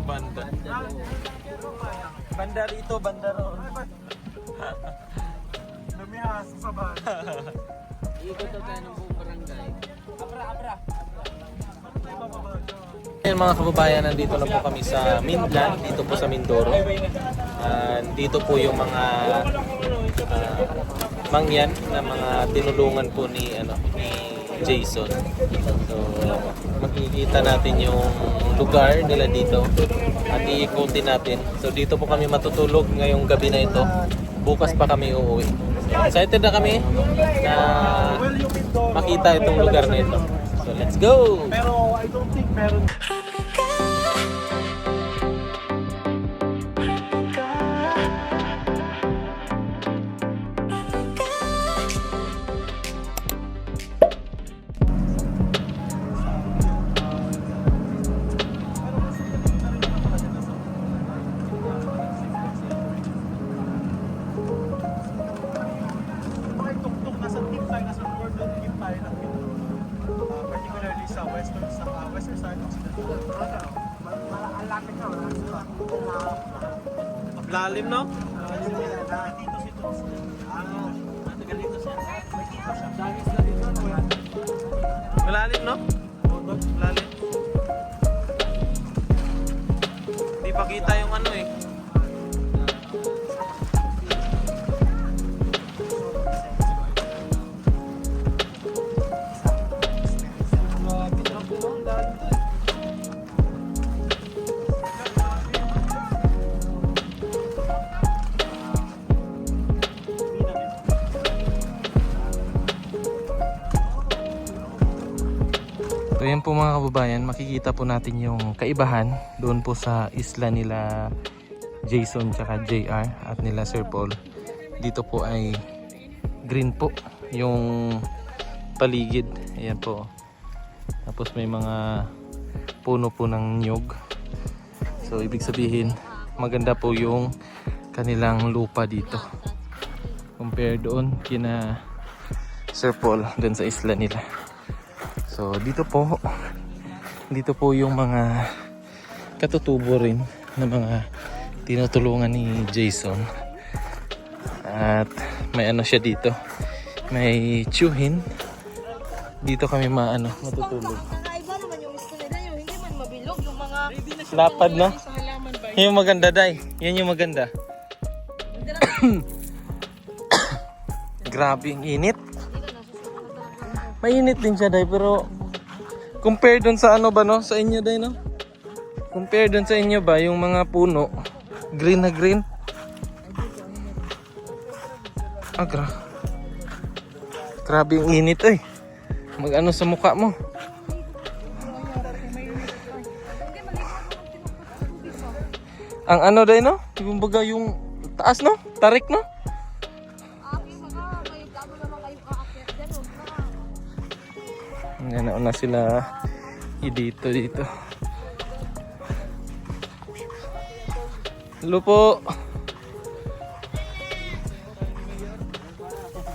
banda. Banda rito, banda roon. Lumihas sa banda. Ikot tayo ng buong barangay. Abra. Ayan mga kababayan, nandito na po kami sa Mainland, dito po sa Mindoro. Dito po yung mga mangyan na mga tinulungan po ni Jason. So makikita natin yung lugar nila dito at iikutin natin. So dito po kami matutulog ngayong gabi na ito. Bukas pa kami uuwi. Excited na kami na makita itong lugar na ito. So let's go! Pero I don't think meron. Particularly sa western side of Lalim, no? dito si Tons. Matagal dito siya. May dito siya. Dahil sila dito, Malalim, no? Malalim. Hindi pa kita yung ano eh. So yan po mga kababayan, makikita po natin yung kaibahan doon po sa isla nila Jason tsaka JR at nila Sir Paul. Dito po ay green po yung paligid. Ayan po. Tapos may mga puno po ng nyug. So ibig sabihin maganda po yung kanilang lupa dito. Compare doon kina Sir Paul doon sa isla nila. So dito po yung mga katutubo rin na mga tinutulungan ni Jason. At may ano siya dito. May tsuhin. Dito kami matutulog. Kakaiba naman yung gusto nila, yung hindi man mabilog, yung mga Lapad, no? Yung maganda, Day. Yan yung maganda. Grabe ang init. Mainit din siya, Day, pero compare dun sa ano ba, no? Sa inyo, Day, no? Compare dun sa inyo ba, yung mga puno, green na green. Grabe ang init, eh. Mag-ano sa mukha mo. Ang ano, Day, no? Yung baga yung taas, no? Tarik, no? Nauna sila dito. Hello po.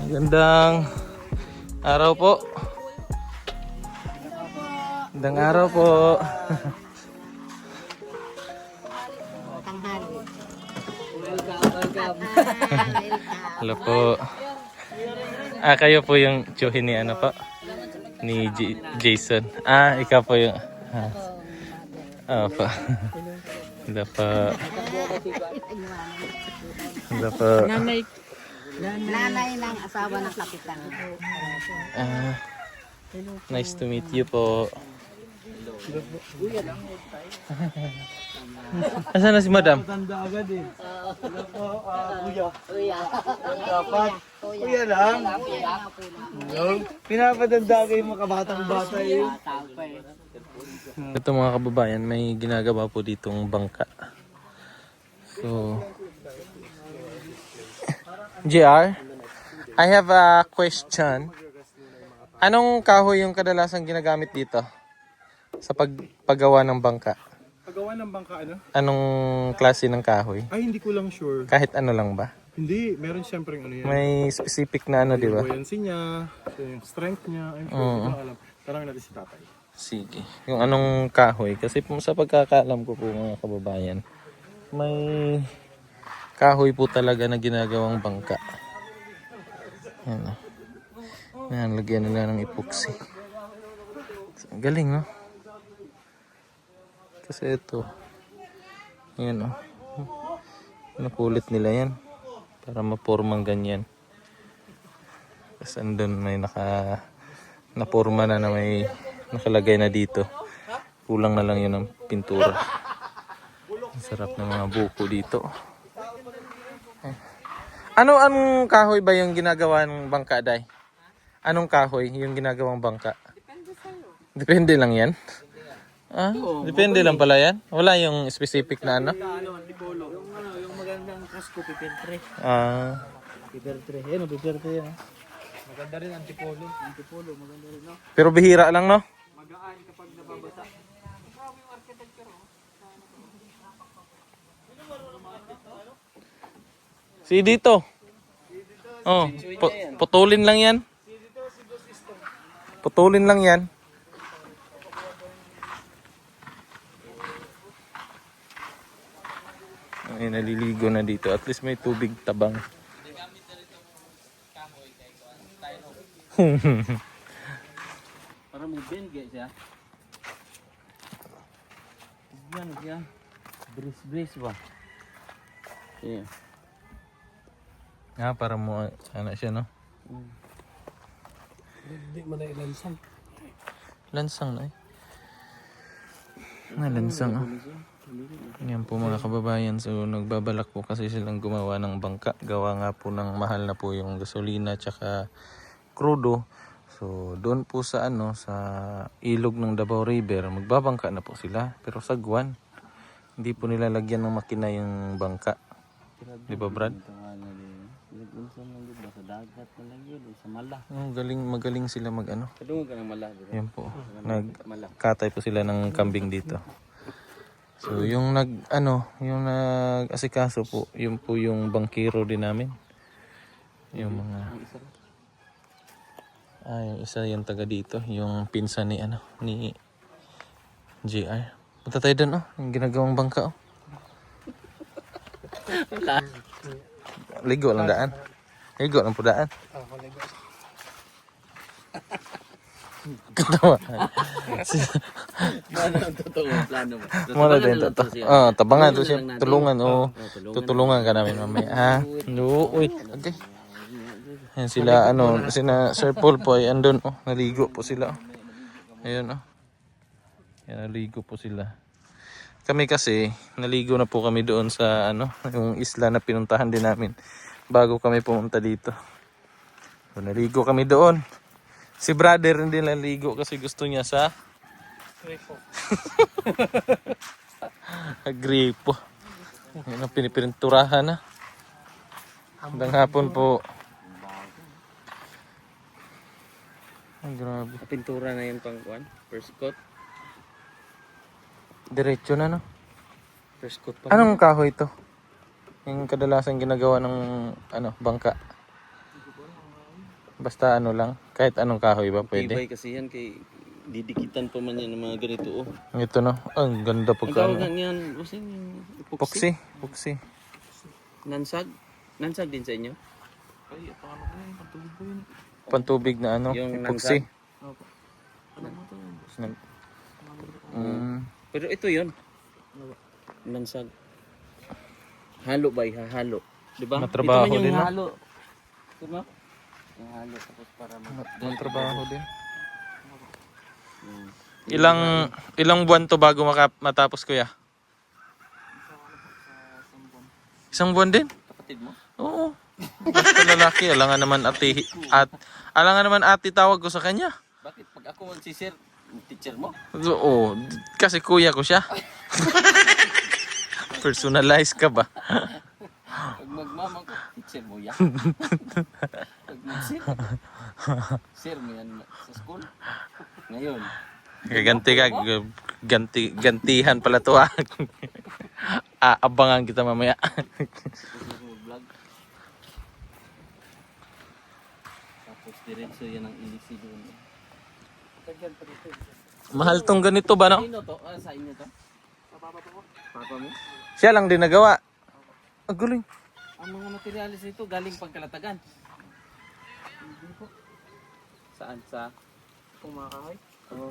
Magandang araw po. Magandang araw po. Hello po. Kayo po yung tsuhin ni ano po? Ni Jason. Ikaw po yung... po. Hello po. Hello po. nanay ng asawa ng kapitan. Nice to meet you po. Asan na si Madam? Tanda agad eh. Ano po, kuya. Kuya. Dapat. Kuya lang. Pinapadanda kayo mga kabatang bata eh. Ito mga kababayan, may ginagawa po ditong bangka. So, JR, I have a question. Anong kahoy yung kadalasang ginagamit dito sa paggawa ng bangka? Paggawa ng bangka ano? Anong klase ng kahoy? Ay, hindi ko lang sure. Kahit ano lang ba? Hindi, meron siyempre ano yan. May specific na ano, di ba? Buoyancy niya, yung strength niya. I'm sure, hindi ko alam. Tanongin natin si tatay. Sige. Yung anong kahoy, kasi po sa pagkakaalam ko po mga kababayan, may kahoy po talaga na ginagawang bangka. Yan o. Yan, lagyan nila ng epoxy. Ang galing, no? Kasi ito, yan o. Nakulit nila yan para mapormang ganyan. Tapos andun may naporma na may nakalagay na dito. Kulang na lang yun ng pintura. Ang sarap ng mga buko dito. Anong kahoy ba yung ginagawa ng bangka, Day? Anong kahoy yung ginagawang bangka? Depende sa'yo. Depende lang yan? Ah, depende lang pala yan? Wala yung specific na ano? Yung magandang kasko, pipintre. Ah, Pipintre. Yan, pipintre yan. Maganda rin, antipolo. Antipolo, maganda rin, no? pero bihira lang, no? Magaan kapag nababasa. Si dito. Oh, putulin lang yan. Putulin lang yan. Ay, naliligo na dito. At least may tubig tabang. Para may bengue siya. Yan siya. Bris ba? Yeah. Ah, para mo, ano siya, no? Hindi mo na ilansang. Lansang na eh. Lansang, oh. Yan po mga kababayan. So, nagbabalak po kasi silang gumawa ng bangka. Gawa nga po ng mahal na po yung gasolina tsaka krudo. So, doon po sa sa ilog ng Davao River, magbabangka na po sila. Pero sagwan, hindi po nila lagyan ng makina yung bangka. Di ba, Brad? Sa dagat na lang yun, sa mala. Oh, magaling sila Kadungog ka ng mala. Yan po. Nagkatay po sila ng kambing dito. So, yung yung nag-asikaso po, yun po yung bangkero din namin. Yung mga yung isa yung taga dito, yung pinsan ni JR. Punta tayo doon, yung ginagawang bangka, Ligo lang daan. Ligo lang po daan. Katawa. Ano ang totoo plano mo? Muna din to. Tabangan to siya. Tulungan, tutulungan ka namin mamaya. No, uy. Okay. Yan sila, sina Sir Paul po ay andun, naligo po sila. Ayun, Yan, naligo po sila. Kami kasi, naligo na po kami doon sa, yung isla na pinuntahan din namin bago kami pumunta dito. So, naligo kami doon. Si brother hindi naligo kasi gusto niya sa gripo. Yan ang pinipinturahan na. Hanggang hapon po. Ang grabe. Pintura na yun pang kuwan? First coat? Diretso na, no? First coat pa. Anong kahoy ito? Yung kadalasan ginagawa ng bangka. Basta lang, kahit anong kahoy ba pwede. Tibay kasi yan kay didikitan pa man yan ng mga ganito. Ito, no? Ang ganda Ang pagka tawagan yan, kasi yung epoxy. Puksi. Nansag? Nansag din sa inyo? Pantubig na Yung epoxy. nansag? Mm. Pero ito yun. Nansag. Halo ba? Halo. Diba? Matrabaho ito man din, yung no? halo. Diba? Yung halo tapos para Ang trabaho din. Ilang buwan to bago matapos, kuya? Isang buwan din? kapatid mo? Oo. Basta lalaki, alangan naman ate tawag ko sa kanya. Bakit pag ako magsisir, teacher mo? Oo, kasi kuya ko siya. Personalize ka ba? Pag magmamang ko, teacher mo yan. Pag magsir, sir mo yan sa school. Ngayon, Gaganti ka, gantihan pala to ha. Abangan kita mamaya. vlog. Tapos diretso yan ang ilisi doon. Mahal tong ganito ba, no? Sino to? Sa inyo to? Papa mo? Siya lang din nagawa. Ang galing. Ang mga materialis nito galing pagkalatagan. Saan? Sa? Kumakahay? Oo.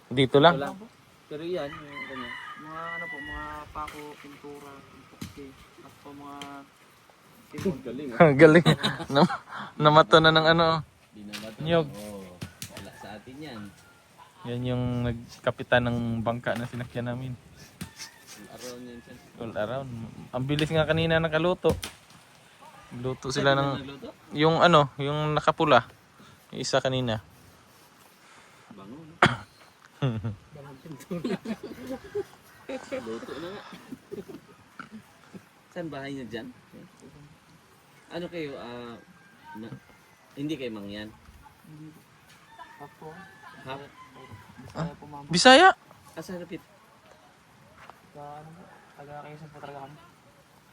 Dito lang. Ito lang. Pero yan, yung ganyan. Mga ano po, mga pako, pintura, pintukti, at po mga timon. Galing ah. Ang galing. Namato na ng ano. Di na ba ito? Nyog. Oo. Wala sa atin yan. Yan yung nagkapitan ng bangka na sinakyan namin. Araw niyan siya. All around. Ang bilis nga kanina nakaluto. Luto sila ng Nagluto? yung ano, yung nakapula. Yung isa kanina. Bango. Luto na nga. Saan bahay niyo dyan? Ano kayo? Hindi kayo mangyan? Ako, Ha? kaya po mama. Bisaya. Asa rapit? Sa ano po, taga-Quezon po talaga kami.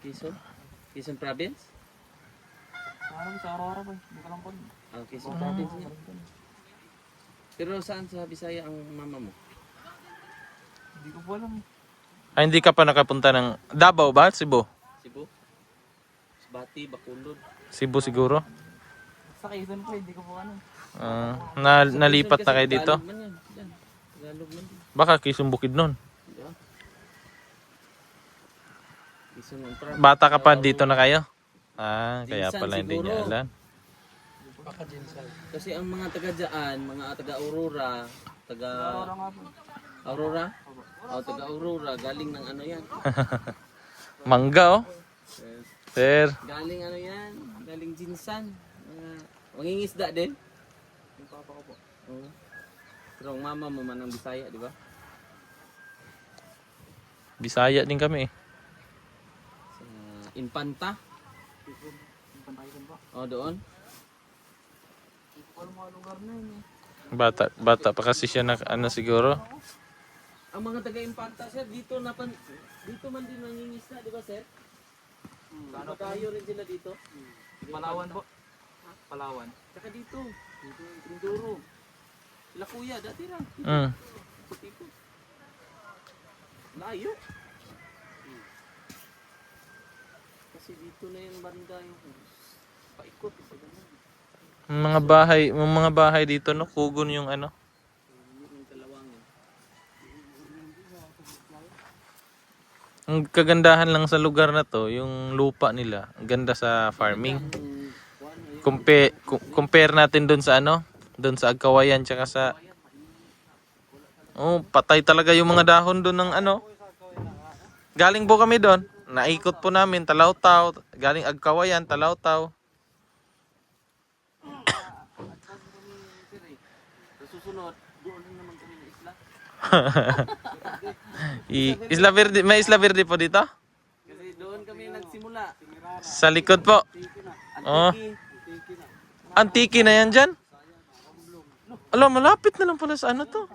Quezon? Quezon province? Sa ano, sa Aurora po, hindi ko lang po. Quezon province niya. Pero saan sa Bisaya ang mama mo? Hindi ko po alam. Ay, hindi ka pa nakapunta ng Davao ba? Cebu? Cebu? Bati, Bacolod. Cebu siguro. Sa Quezon po, hindi ko po ano. Nalipat na kayo dito? Tagalog man yan. Yan. Tagalog man din. Baka Quezon Bukid nun. Di ba? Quezon ang province. Bata ka pa dito na kayo? Kaya Jinsan pala hindi niya siguro. alam. Kasi ang mga taga dyan, mga taga Aurora, taga Aurora nga po. Aurora? O, taga Aurora, galing ng ano yan. Mangga oh. Sir. Galing ano yan, galing Jinsan. Mangingisda din. Yung papa ko po. Oo. Pero ang mama mo man ang Bisaya, di ba? Bisaya din kami eh. Sa Infanta. Yung Pantayson po. O, doon. Hindi ko alam mga lugar na yun eh. Bata pa kasi siya na ano siguro. Ang mga taga Infanta, sir, dito man din nangingisda, di ba, sir? Patayo rin sila dito. Palawan po. Palawan. Saka dito. Mindoro. Sila kuya, dati lang. Tipo. Layo. Kasi dito na yung banda yung paikot. Sa ganun. Mga bahay dito no, kugon yung ano. Yung Kalawangin. Ang kagandahan lang sa lugar na to, yung lupa nila. Ang ganda sa farming. Compare natin doon sa ano, doon sa Agkawayan tsaka sa patay talaga yung mga dahon doon ng ano. Galing po kami doon. Naikot po namin Talawtaw, galing Agkawayan, Talawtaw. Sa susunod, doon rin naman kami na isla. Isla Verde, may Isla Verde po dito? Kasi doon kami nagsimula. Sa likod po. Oh. Antiki na yan dyan? Alam, malapit na lang pala sa ano to.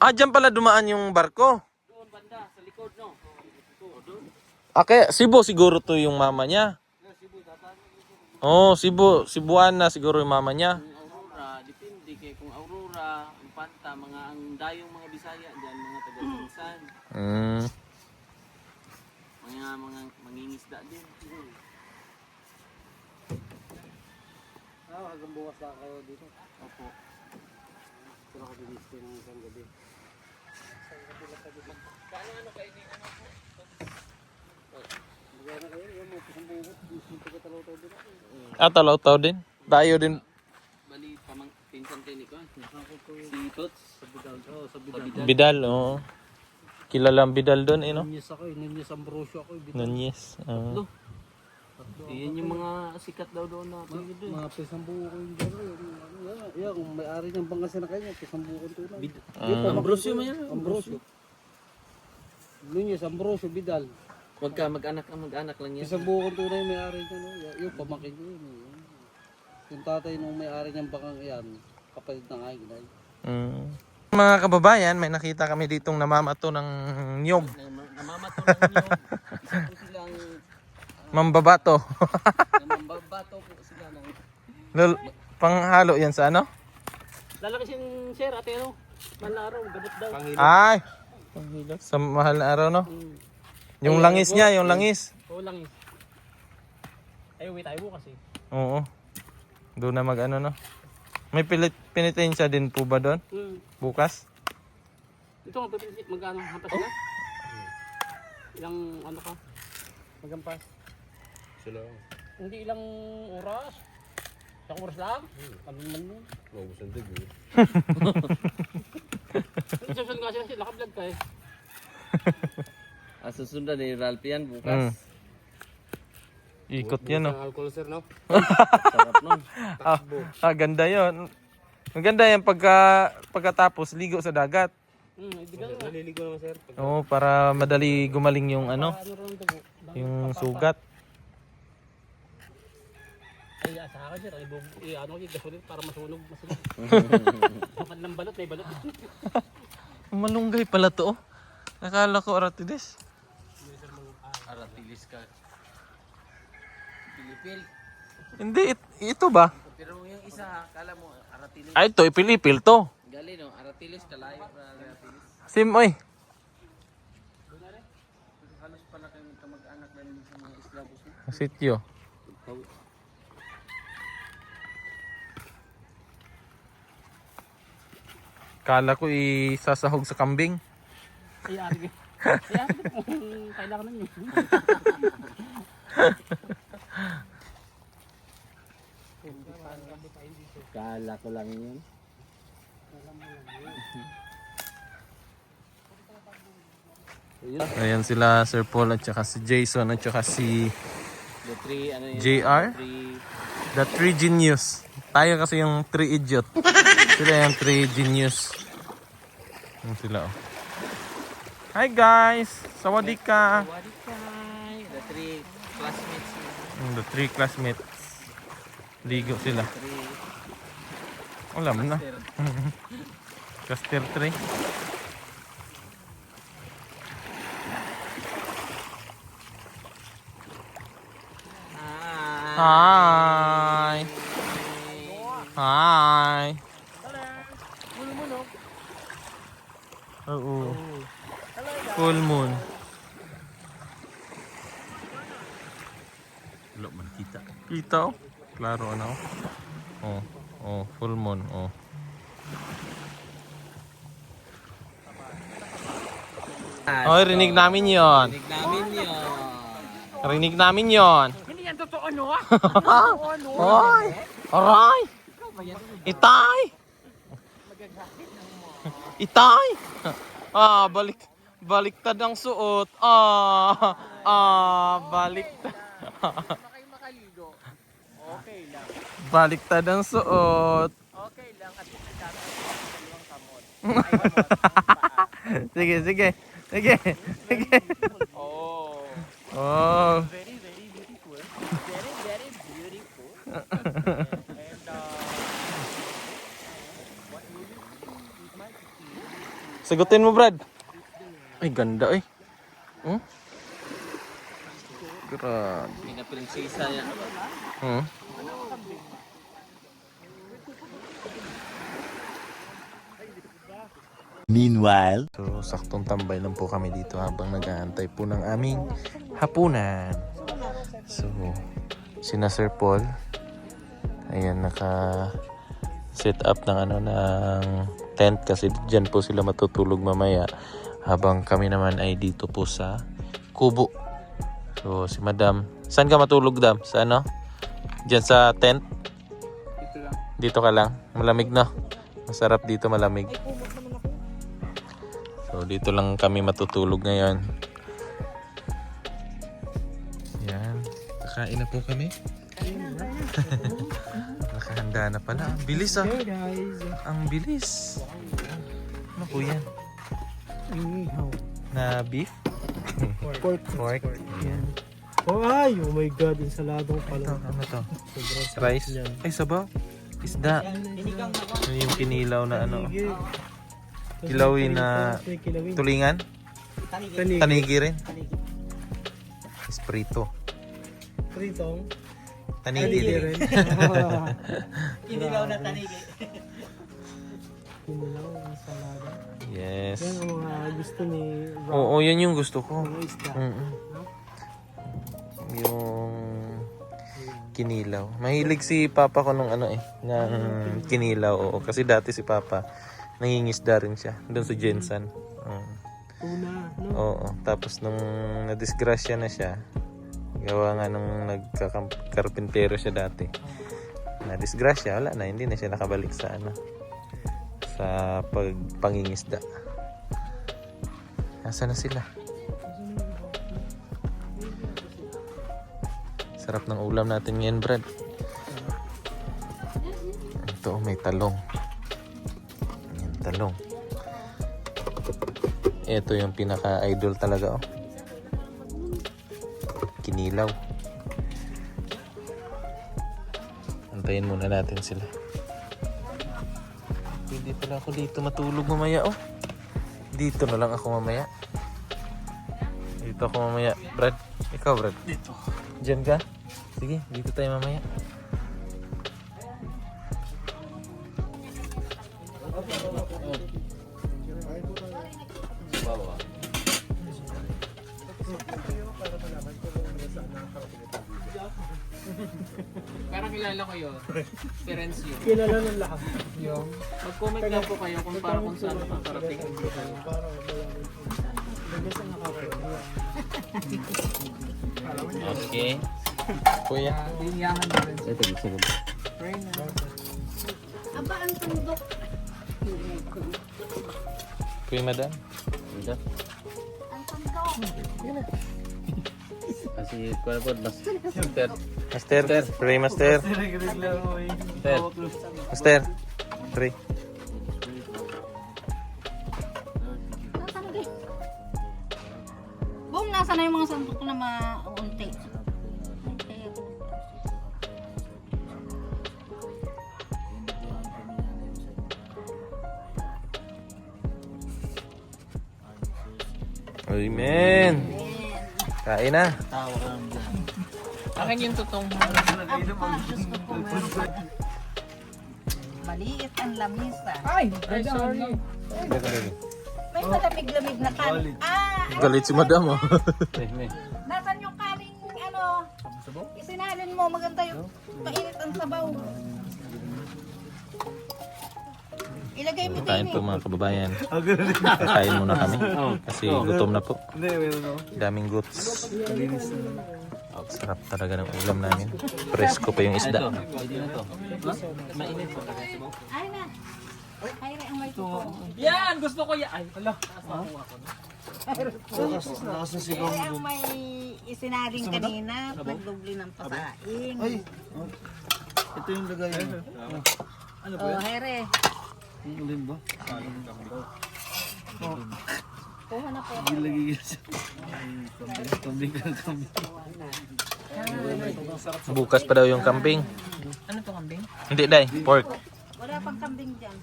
Dyan pala dumaan yung barko. Doon banda, sa likod, no? Doon. Okay, Cebu siguro to yung mama niya. Cebuan na siguro yung mama niya. Yung Aurora, depende kay kung Aurora, Infanta, mga ang dayong mga Bisaya dyan, mga taga-Jinsan. Mga mangingisda din. Hanggang bukas na kayo dito. Opo. Pero ako diniste ng isang gabi. Ano kayo ni ano po? Bigyan na kayo, yung mga isang bukas, yung taga-Talawtaw din ako. Talawtaw din. Dayo din. Bali, pinsan kayo ni Kwan. Si Tots. Sa Bidal. Sa Bidal. Bidal, oo. Kilalang Bidal doon, no? Nanyes ako eh. Nanyes Ambrosio ako eh. Bidal. Nanyes. Iyan yung mga sikat daw doon na tingin doon. Mga pisambuko ko yung gano'n. Yan, kung may-ari ng bangka na kayo, pisambuko tunay. Ambrosio man yan. Ambrosio. Nanyes Ambrosio Bidal. Huwag ka mag-anak lang yan. Pisambuko tunay may-ari niya. No? Yung pamakin ko yun. Yung tatay nung may-ari ng bangkang yan, kapatid ng aking ay. Mga kababayan, may nakita kami ditong namamato ng niyog. Namamato ng niyog. Isa po silang Mambabato. namambabato po sila ng Panghalo yan sa ano? Lalaki sir, ate ano? Malaro, gabot daw. Ay! Sa mahal na araw, no? Yung langis niya, yung langis. Oo, langis. Ay, uwi tayo bukas eh. Oo. Doon na mag ano, no? May penitensya din po ba doon? Bukas? Ito, magkano? Hampas na? Ilang ano ka? Magampas? Sila. Hindi ilang oras. Isang oras lang? Ano man nun? Maubos ang dugo. Susunod nga sila, nakablog ka eh. Susunod ni Ralph yan bukas. Ikot yan, no? Alcohol sir, no? Sarap nun. Ganda yun. Maganda yan pagkatapos ligo sa dagat. Hindi ka nga. Naliligo naman sir. Oo, para madali gumaling yung ano, Ano rin dugo? yung sugat. Ay, sa akin sir, ano yung gasolin para masunog. Kapag ng balot, may balot. Malunggay pala to, oh. Akala ko aratides. Aratilis ka. Pilipil. Hindi, ito ba? Pero yung isa, kala mo aratilis. Ay, ito, ipilipil to. Gali no, aratilis kalayo na aratilis. Sim, oy. Halos pala kayong kamag-anak na rin sa mga Islavos mo. Sityo. Kala ko isasahog sa kambing. Ay, ari. Kaya, kailangan nun yun. Kala ko lang yun. Ayan sila Sir Paul at saka si Jason at saka si The three, ano yun? JR? The 3 Genius. Tayo kasi yung 3 Idiot. Sila yung 3 Genius. Ayan sila, oh. Hi guys! Sawadika! Wadikai. The three classmates. The 3 classmates. Ligo sila. Alam na. Caster 3. Hi! Hi! Oo. Full moon. Wala man kita. Kita, oh. Klaro ano. Oh, oh, full moon, oh. Oh, rinig namin 'yon. Tig namin yun. Rinig namin 'yon. Hindi yan totoo, no? Hoy! Aray! Itay! Itay! Baliktad ang suot. Baliktad. Okay lang. Baliktad ang suot. Okay lang. At least nagkakaroon ng dalawang kamot. Sige, sige. Sige. Sige. Oh. Oh. Very, very beautiful. Very, very beautiful. And, Sagutin mo, Brad. Ay, ganda eh. Hmm? Grabe. May na prinsesa yan. Hmm? Meanwhile, So, saktong tambay lang po kami dito habang nag-aantay po ng aming hapunan. So, sina Sir Paul, ayan, naka-set up ng ng tent kasi dyan po sila matutulog mamaya habang kami naman ay dito po sa kubo. So, si Madam, saan ka matulog, Dam? Sa ano? Dyan sa tent? Dito lang. Dito ka lang? Malamig na. Masarap dito, malamig. So, dito lang kami matutulog ngayon. Yan. Kakain na po kami. Nakahanda na pala. Ang bilis ah. Ang bilis. Ano po yan? Na beef? Pork. Yan. Oh, ay! Oh my God, ensaladong pala. Ano to? Sobrang Rice? Ay, sabaw. Isda. Ano yung kinilaw na ano? Kilawin na kilawin. tulingan? Tanig. Tanigi rin. Esprito. Pritong. Tanigili. rin. Kinilaw na tanigi. Kinilaw, ensalada. Yes. Yan ang mga gusto ni Rob. Oo, yun yung gusto ko. Mga isda. Mm-mm. Yung kinilaw. Mahilig si Papa ko nung ano ng kinilaw. Oo. Kasi dati si Papa, nangingisda rin siya. Doon sa Jensen. Tuna, no? Oo. Tapos nung nadisgrasya na siya, gawa nga nung nagkakarpintero siya dati. Nadisgrasya, wala na. Hindi na siya nakabalik sa sa pangingisda. Nasaan na sila? Sarap ng ulam natin ngayon, Brad. Ito, may talong. Ayan, talong. Ito yung pinaka-idol talaga, oh. Kinilaw. Antayin muna natin sila. Hindi pala ako dito matulog mamaya, oh. Dito na lang ako mamaya. Dito ako mamaya. Brad, ikaw, Brad. Dito. Diyan ka? Sige, dito tayo mamaya. Bawa. Parang kilala ko yun. Parents yun. Kilala ng lahat. Mag-comment lang po kayo kung para kung saan nakakarating. Okay. Kuya. Linyahan na rin. Ito, gusto ko. Aba, ang tundok. Kuya, madam. Ito. Ang tundok. Kasi, kuha po, master. Master. Pray, Master. Master. Pray. Boom, nasa na yung mga sandok na maunti. Amen. Kain na. Akin yung totoong Maliit ang lamisa. Ay, sorry. May malamig-lamig na kanin. Galit si madam, oh. Nasaan yung kaning isinalin mo, maganda yung mainit ang sabaw. Ilagay mo Kain din po mga kababayan. Kain muna kami. Kasi gutom na po. Daming guts. Sarap talaga ng ulam namin. Presko pa yung isda. Pwede na to. Mainit po. Ay na. Ay rin ang may tuko. Yan! Gusto ko yan! Ay, hala. Ay ang may isinaling kanina, nagdubli ng pasaing. Ay, Ito yung lagay. oh, here. Ang ulim ba? Kuha na po. Ilagay siya. Kambing ka kambing. Bukas pa daw yung kambing. Ano to kambing? Hindi, Day. Pork. Wala pang kambing dyan.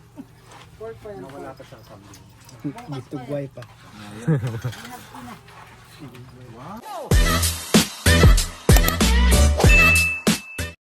Gitugway pa.